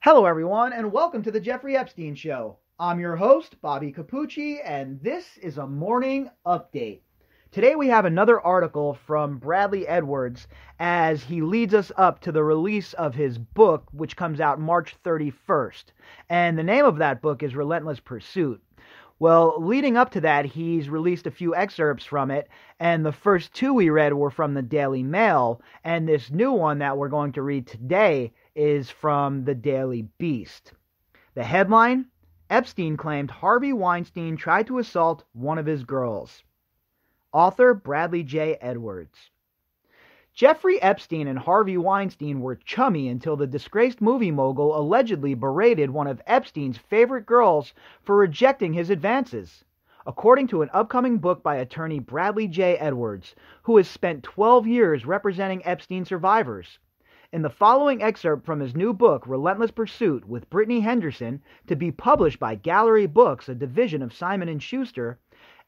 Hello everyone, and welcome to the Jeffrey Epstein Show. I'm your host, Bobbycapucci, and this is a morning update. Today we have another article from Bradley Edwards as he leads us up to the release of his book, which comes out March 31st. And the name of that book is Relentless Pursuit. Well, leading up to that, he's released a few excerpts from it, and the first two we read were from the Daily Mail, and this new one that we're going to read today is from the Daily Beast. The headline, Epstein claimed Harvey Weinstein tried to assault one of his girls. Author Bradley J. Edwards. Jeffrey Epstein and Harvey Weinstein were chummy until the disgraced movie mogul allegedly berated one of Epstein's favorite girls for rejecting his advances, according to an upcoming book by attorney Bradley J. Edwards, who has spent 12 years representing Epstein survivors. In the following excerpt from his new book, Relentless Pursuit, with Brittany Henderson, to be published by Gallery Books, a division of Simon & Schuster,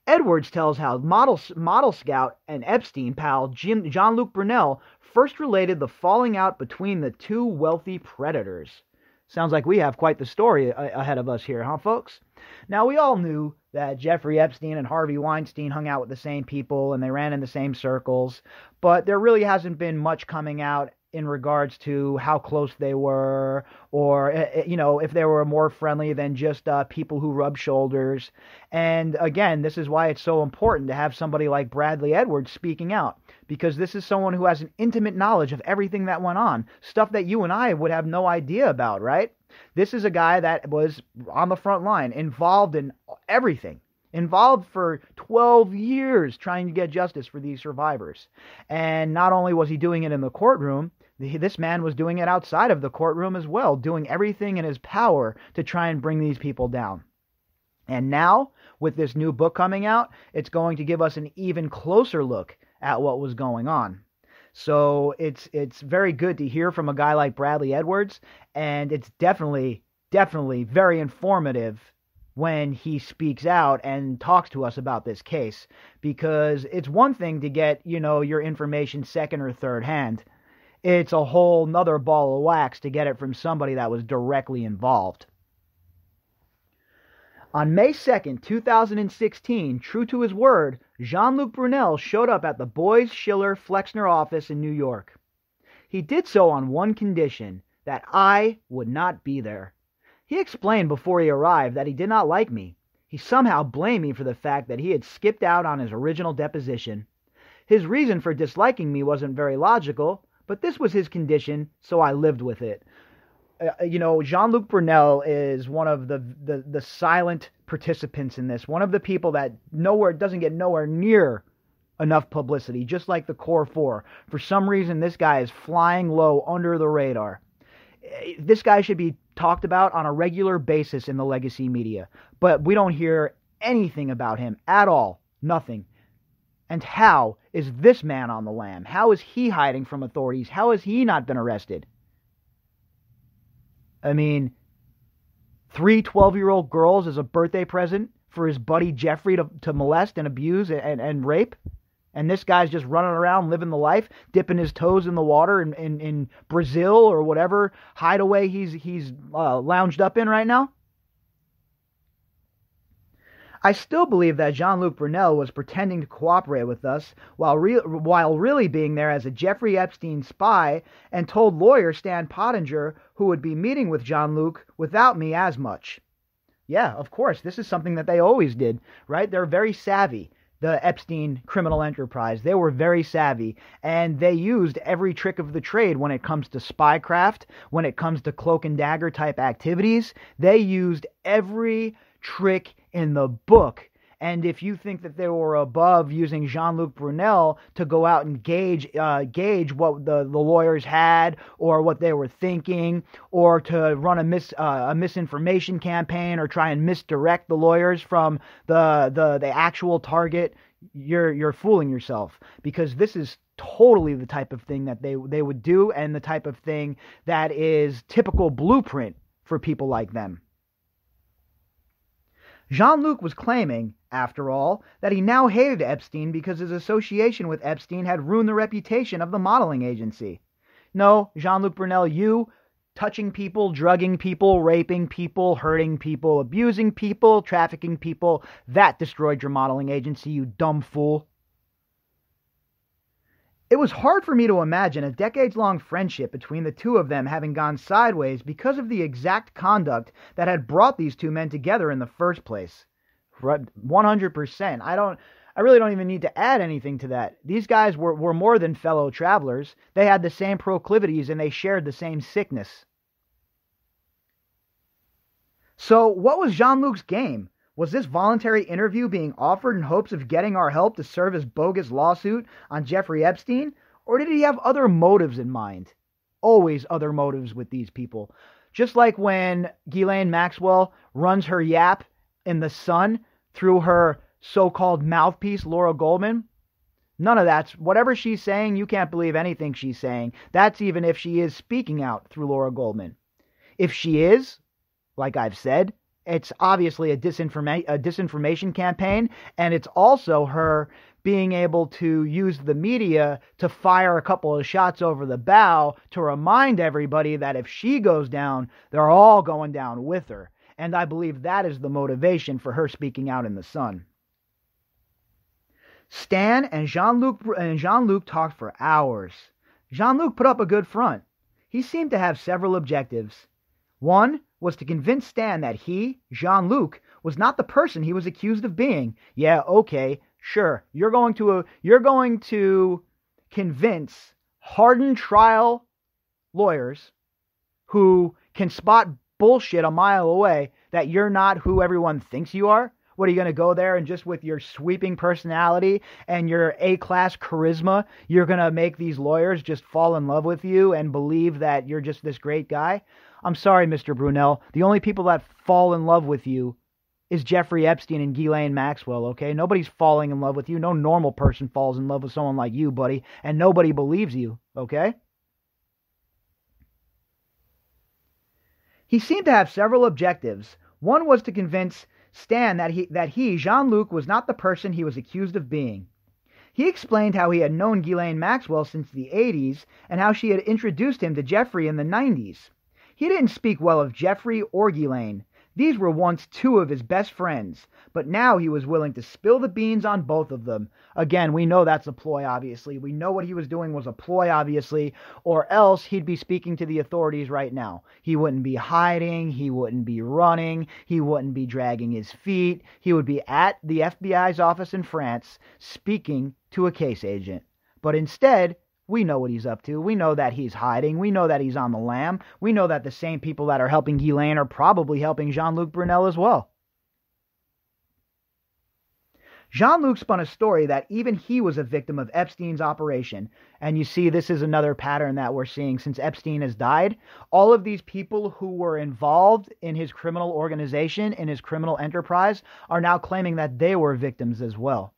Edwards tells how model scout and Epstein pal Jean Luc Brunel first related the falling out between the two wealthy predators. Sounds like we have quite the story ahead of us here, huh, folks? Now, we all knew that Jeffrey Epstein and Harvey Weinstein hung out with the same people and they ran in the same circles, but there really hasn't been much coming out in regards to how close they were, or, if they were more friendly than just people who rub shoulders. And again, this is why it's so important to have somebody like Bradley Edwards speaking out, because this is someone who has an intimate knowledge of everything that went on, stuff that you and I would have no idea about, right? This is a guy that was on the front line, involved in everything. Involved for 12 years trying to get justice for these survivors. And not only was he doing it in the courtroom, this man was doing it outside of the courtroom as well, doing everything in his power to try and bring these people down. And now, with this new book coming out, it's going to give us an even closer look at what was going on. So it's very good to hear from a guy like Bradley Edwards, and it's definitely very informative when he speaks out and talks to us about this case, because it's one thing to get, your information second or third hand. It's a whole nother ball of wax to get it from somebody that was directly involved. On May 2nd, 2016, true to his word, Jean-Luc Brunel showed up at the Boys Schiller Flexner office in New York. He did so on one condition, that I would not be there. He explained before he arrived that he did not like me. He somehow blamed me for the fact that he had skipped out on his original deposition. His reason for disliking me wasn't very logical, but this was his condition, so I lived with it. Jean-Luc Brunel is one of the silent participants in this, one of the people that doesn't get nowhere near enough publicity, just like the Core Four. For some reason, this guy is flying low under the radar. This guy should be talked about on a regular basis in the legacy media, but we don't hear anything about him at all. Nothing. And how is this man on the lam? How is he hiding from authorities? How has he not been arrested? I mean, 3 12-year-old girls as a birthday present for his buddy Jeffrey to molest and abuse and rape? And this guy's just running around living the life, dipping his toes in the water in Brazil or whatever hideaway he's lounged up in right now? I still believe that Jean-Luc Brunel was pretending to cooperate with us while really being there as a Jeffrey Epstein spy, and told lawyer Stan Pottinger, who would be meeting with Jean-Luc without me, as much. Yeah, of course, this is something that they always did, right? They're very savvy. The Epstein criminal enterprise. They were very savvy, and they used every trick of the trade when it comes to spycraft, when it comes to cloak and dagger type activities. They used every trick in the book. And if you think that they were above using Jean-Luc Brunel to go out and gauge what the lawyers had, or what they were thinking, or to run a misinformation campaign, or try and misdirect the lawyers from the actual target, you're fooling yourself, because this is totally the type of thing that they would do, and the type of thing that is typical blueprint for people like them. Jean-Luc was claiming, after all, that he now hated Epstein because his association with Epstein had ruined the reputation of the modeling agency. No, Jean-Luc Brunel, you touching people, drugging people, raping people, hurting people, abusing people, trafficking people. That destroyed your modeling agency, you dumb fool. It was hard for me to imagine a decades-long friendship between the two of them having gone sideways because of the exact conduct that had brought these two men together in the first place. 100%. I really don't even need to add anything to that. These guys were more than fellow travelers. They had the same proclivities and they shared the same sickness. So what was Jean-Luc's game? Was this voluntary interview being offered in hopes of getting our help to serve his bogus lawsuit on Jeffrey Epstein? Or did he have other motives in mind? Always other motives with these people. Just like when Gillian Maxwell runs her yap in the sun through her so-called mouthpiece, Laura Goldman. None of that's, whatever she's saying, you can't believe anything she's saying. That's even if she is speaking out through Laura Goldman. If she is, like I've said, it's obviously a disinformation campaign, and it's also her being able to use the media to fire a couple of shots over the bow to remind everybody that if she goes down, they're all going down with her. And I believe that is the motivation for her speaking out in the sun. Stan and Jean-Luc talked for hours. Jean-Luc put up a good front. He seemed to have several objectives. One was to convince Stan that he, Jean-Luc, was not the person he was accused of being. Yeah, okay, sure. You're going to convince hardened trial lawyers who can spot bullshit a mile away that you're not who everyone thinks you are? What, are you going to go there and just with your sweeping personality and your A-class charisma, you're going to make these lawyers just fall in love with you and believe that you're just this great guy? I'm sorry, Mr. Brunel. The only people that fall in love with you is Jeffrey Epstein and Ghislaine Maxwell, okay? Nobody's falling in love with you. No normal person falls in love with someone like you, buddy. And nobody believes you, okay? He seemed to have several objectives. One was to convince Stan that he, Jean-Luc, was not the person he was accused of being. He explained how he had known Ghislaine Maxwell since the 80s and how she had introduced him to Jeffrey in the 90s. He didn't speak well of Jeffrey or Ghislaine. These were once two of his best friends, but now he was willing to spill the beans on both of them. Again, we know that's a ploy, obviously. We know what he was doing was a ploy, obviously, or else he'd be speaking to the authorities right now. He wouldn't be hiding, he wouldn't be running, he wouldn't be dragging his feet. He would be at the FBI's office in France speaking to a case agent. But instead, we know what he's up to. We know that he's hiding. We know that he's on the lam. We know that the same people that are helping Ghislaine are probably helping Jean Luc Brunel as well. Jean-Luc spun a story that even he was a victim of Epstein's operation. And you see, this is another pattern that we're seeing since Epstein has died. All of these people who were involved in his criminal organization, in his criminal enterprise, are now claiming that they were victims as well.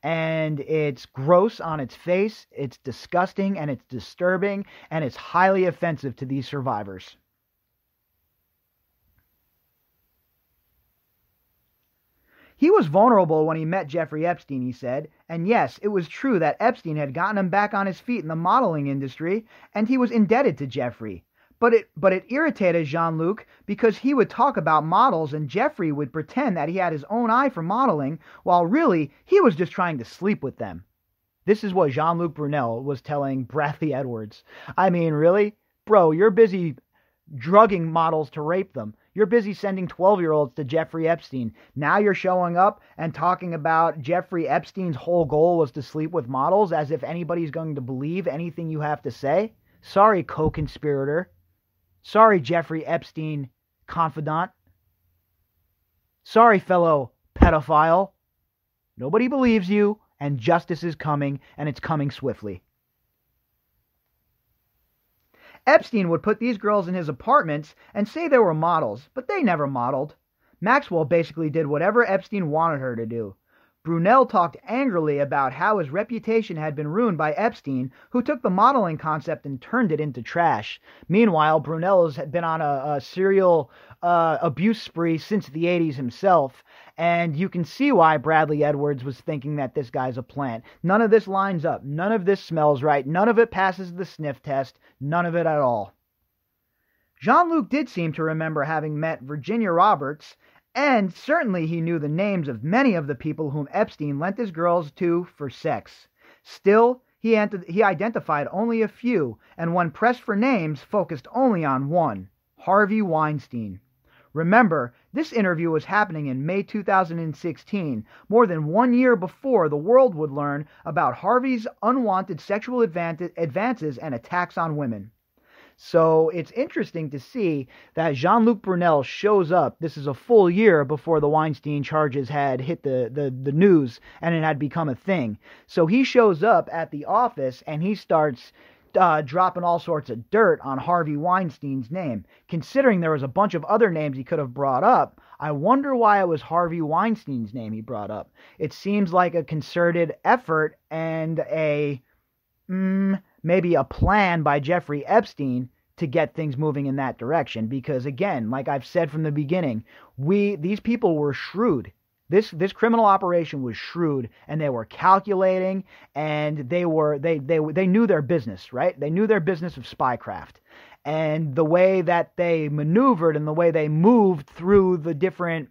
And it's gross on its face, it's disgusting, and it's disturbing, and it's highly offensive to these survivors. He was vulnerable when he met Jeffrey Epstein, he said, and yes, it was true that Epstein had gotten him back on his feet in the modeling industry, and he was indebted to Jeffrey. But it irritated Jean-Luc because he would talk about models and Jeffrey would pretend that he had his own eye for modeling, while really he was just trying to sleep with them. This is what Jean-Luc Brunel was telling Bradley Edwards. I mean, really? Bro, you're busy drugging models to rape them. You're busy sending 12-year-olds to Jeffrey Epstein. Now you're showing up and talking about Jeffrey Epstein's whole goal was to sleep with models, as if anybody's going to believe anything you have to say? Sorry, co-conspirator. Sorry, Jeffrey Epstein confidant. Sorry, fellow pedophile. Nobody believes you, and justice is coming, and it's coming swiftly. Epstein would put these girls in his apartments and say they were models, but they never modeled. Maxwell basically did whatever Epstein wanted her to do. Brunel talked angrily about how his reputation had been ruined by Epstein, who took the modeling concept and turned it into trash. Meanwhile, Brunel has been on a serial abuse spree since the 80s himself, and you can see why Bradley Edwards was thinking that this guy's a plant. None of this lines up. None of this smells right. None of it passes the sniff test. None of it at all. Jean-Luc did seem to remember having met Virginia Roberts, and certainly he knew the names of many of the people whom Epstein lent his girls to for sex. Still, he identified only a few, and when pressed for names, focused only on one, Harvey Weinstein. Remember, this interview was happening in May 2016, more than 1 year before the world would learn about Harvey's unwanted sexual advances and attacks on women. So it's interesting to see that Jean-Luc Brunel shows up. This is a full year before the Weinstein charges had hit the news and it had become a thing. So he shows up at the office and he starts dropping all sorts of dirt on Harvey Weinstein's name. Considering there was a bunch of other names he could have brought up, I wonder why it was Harvey Weinstein's name he brought up. It seems like a concerted effort and maybe a plan by Jeffrey Epstein to get things moving in that direction. Because again, like I've said from the beginning, these people were shrewd. This criminal operation was shrewd, and they were calculating, and they knew their business, right? They knew their business of spycraft. And the way that they maneuvered and the way they moved through the different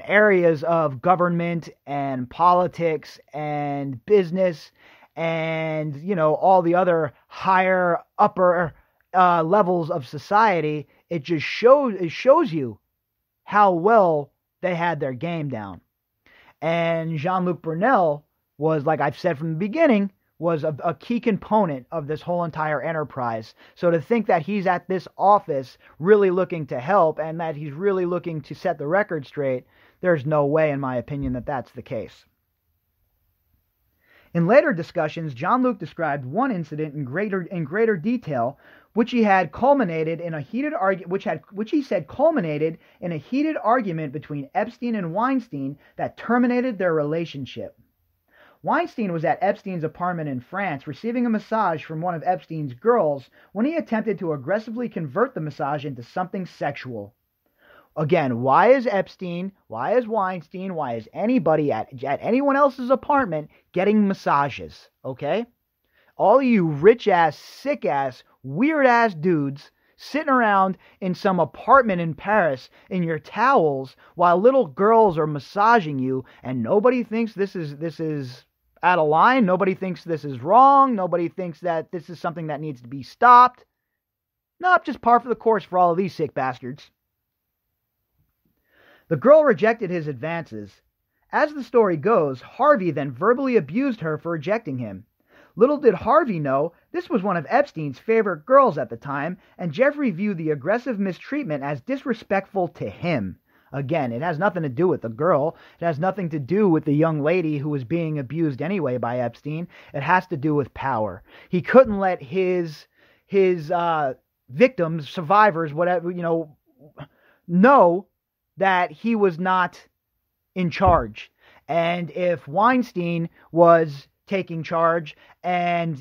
areas of government and politics and business and, all the other higher, upper levels of society, it shows you how well they had their game down. And Jean-Luc Brunel was, like I've said from the beginning, was a key component of this whole entire enterprise. So to think that he's at this office really looking to help and that he's really looking to set the record straight, there's no way, in my opinion, that that's the case. In later discussions, Jean-Luc described one incident in greater detail, which he said culminated in a heated argument between Epstein and Weinstein that terminated their relationship. Weinstein was at Epstein's apartment in France receiving a massage from one of Epstein's girls when he attempted to aggressively convert the massage into something sexual. Again, why is Epstein, why is Weinstein, why is anybody at anyone else's apartment getting massages, okay? All you rich-ass, sick-ass, weird-ass dudes sitting around in some apartment in Paris in your towels while little girls are massaging you, and nobody thinks this is out of line, nobody thinks this is wrong, nobody thinks that this is something that needs to be stopped. Nope, just par for the course for all of these sick bastards. The girl rejected his advances. As the story goes, Harvey then verbally abused her for rejecting him. Little did Harvey know, this was one of Epstein's favorite girls at the time, and Jeffrey viewed the aggressive mistreatment as disrespectful to him. Again, it has nothing to do with the girl. It has nothing to do with the young lady who was being abused anyway by Epstein. It has to do with power. He couldn't let his victims, survivors, whatever, know that he was not in charge. And if Weinstein was taking charge and,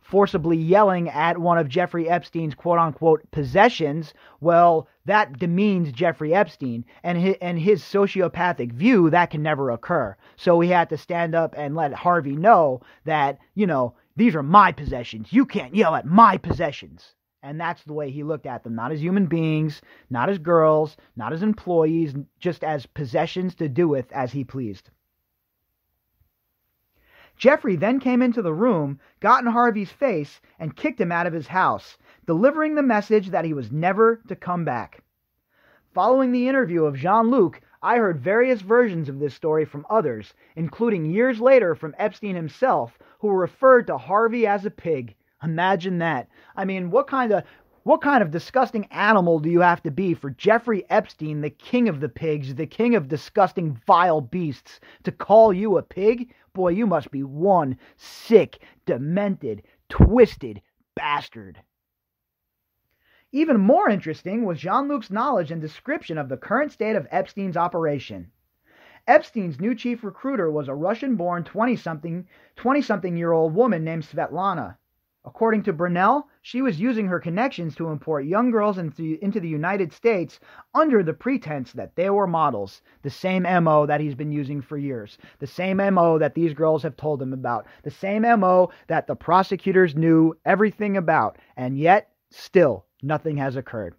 forcibly yelling at one of Jeffrey Epstein's quote-unquote possessions, well, that demeans Jeffrey Epstein. And his sociopathic view, that can never occur. So he had to stand up and let Harvey know that, these are my possessions. You can't yell at my possessions. And that's the way he looked at them, not as human beings, not as girls, not as employees, just as possessions to do with as he pleased. Jeffrey then came into the room, got in Harvey's face, and kicked him out of his house, delivering the message that he was never to come back. Following the interview of Jean-Luc, I heard various versions of this story from others, including years later from Epstein himself, who referred to Harvey as a pig. Imagine that. I mean, what kind of disgusting animal do you have to be for Jeffrey Epstein, the king of the pigs, the king of disgusting, vile beasts, to call you a pig? Boy, you must be one sick, demented, twisted bastard. Even more interesting was Jean-Luc's knowledge and description of the current state of Epstein's operation. Epstein's new chief recruiter was a Russian-born 20-something-year-old woman named Svetlana. According to Brunel, she was using her connections to import young girls into the United States under the pretense that they were models. The same MO that he's been using for years. The same MO that these girls have told him about. The same MO that the prosecutors knew everything about. And yet, still, nothing has occurred.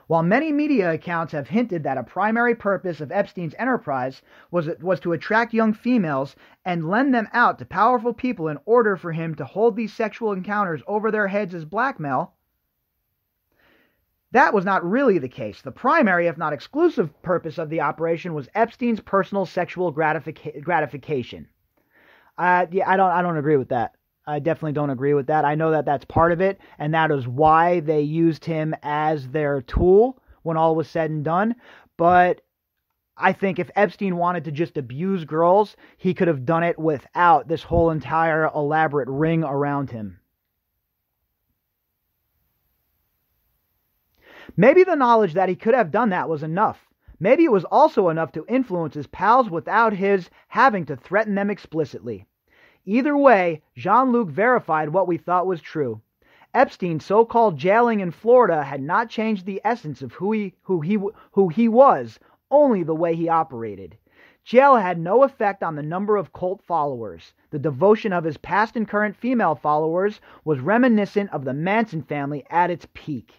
While many media accounts have hinted that a primary purpose of Epstein's enterprise was to attract young females and lend them out to powerful people in order for him to hold these sexual encounters over their heads as blackmail, that was not really the case. The primary, if not exclusive, purpose of the operation was Epstein's personal sexual gratification. I don't agree with that. I definitely don't agree with that. I know that that's part of it, and that is why they used him as their tool when all was said and done. But I think if Epstein wanted to just abuse girls, he could have done it without this whole entire elaborate ring around him. Maybe the knowledge that he could have done that was enough. Maybe it was also enough to influence his pals without his having to threaten them explicitly. Either way, Jean-Luc verified what we thought was true. Epstein's so-called jailing in Florida had not changed the essence of who he was, only the way he operated. Jail had no effect on the number of cult followers. The devotion of his past and current female followers was reminiscent of the Manson family at its peak.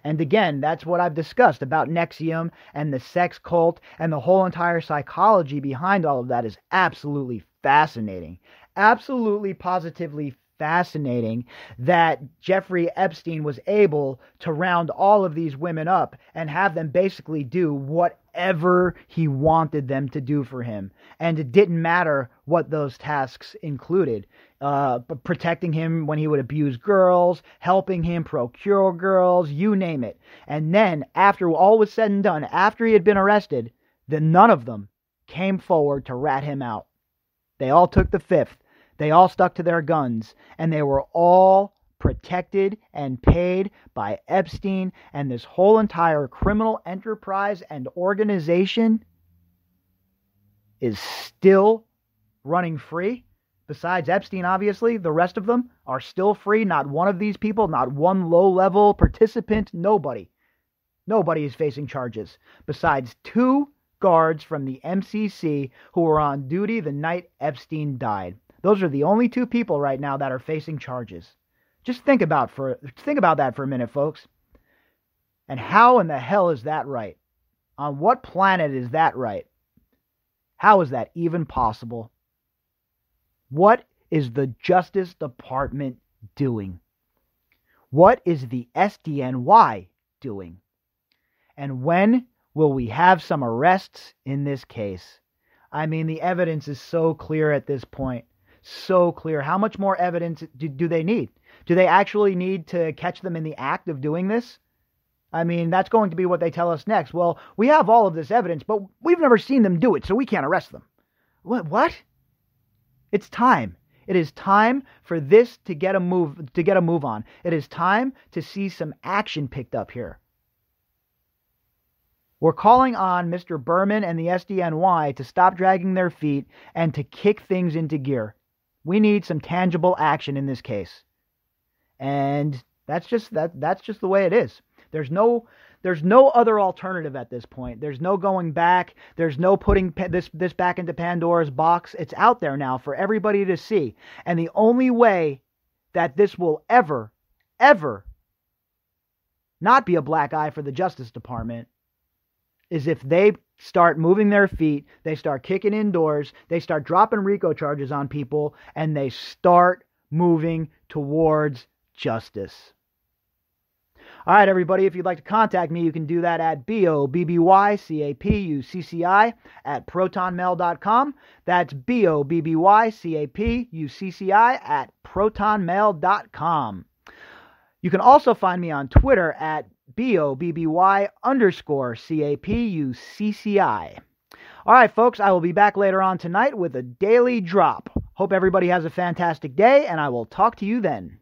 And again, that's what I've discussed about NXIVM and the sex cult, and the whole entire psychology behind all of that is absolutely fascinating. Absolutely, positively fascinating that Jeffrey Epstein was able to round all of these women up and have them basically do whatever he wanted them to do for him. And it didn't matter what those tasks included. Protecting him when he would abuse girls, helping him procure girls, you name it. And then, after all was said and done, after he had been arrested, then none of them came forward to rat him out. They all took the fifth. They all stuck to their guns, and they were all protected and paid by Epstein, and this whole entire criminal enterprise and organization is still running free. Besides Epstein, obviously, the rest of them are still free. Not one of these people, not one low-level participant, nobody. Nobody is facing charges, besides 2 guards from the MCC who were on duty the night Epstein died. Those are the only 2 people right now that are facing charges. Just think about that for a minute, folks. And how in the hell is that right? On what planet is that right? How is that even possible? What is the Justice Department doing? What is the SDNY doing? And when will we have some arrests in this case? I mean, the evidence is so clear at this point. So clear. How much more evidence do they need? Do they actually need to catch them in the act of doing this? I mean, that's going to be what they tell us next. Well, we have all of this evidence, but we've never seen them do it, so we can't arrest them. What? It's time. It is time for this to get a move on. It is time to see some action picked up here. We're calling on Mr. Berman and the SDNY to stop dragging their feet and to kick things into gear. We need some tangible action in this case. And that's just the way it is. There's no other alternative at this point. There's no going back. There's no putting this back into Pandora's box. It's out there now for everybody to see. And the only way that this will ever not be a black eye for the Justice Department is if they start moving their feet, they start kicking in doors, they start dropping RICO charges on people, and they start moving towards justice. All right, everybody, if you'd like to contact me, you can do that at bobbycapucci@protonmail.com. That's bobbycapucci@protonmail.com. You can also find me on Twitter at BOBBY_CAPUCCI. All right, folks, I will be back later on tonight with a daily drop. Hope everybody has a fantastic day, and I will talk to you then.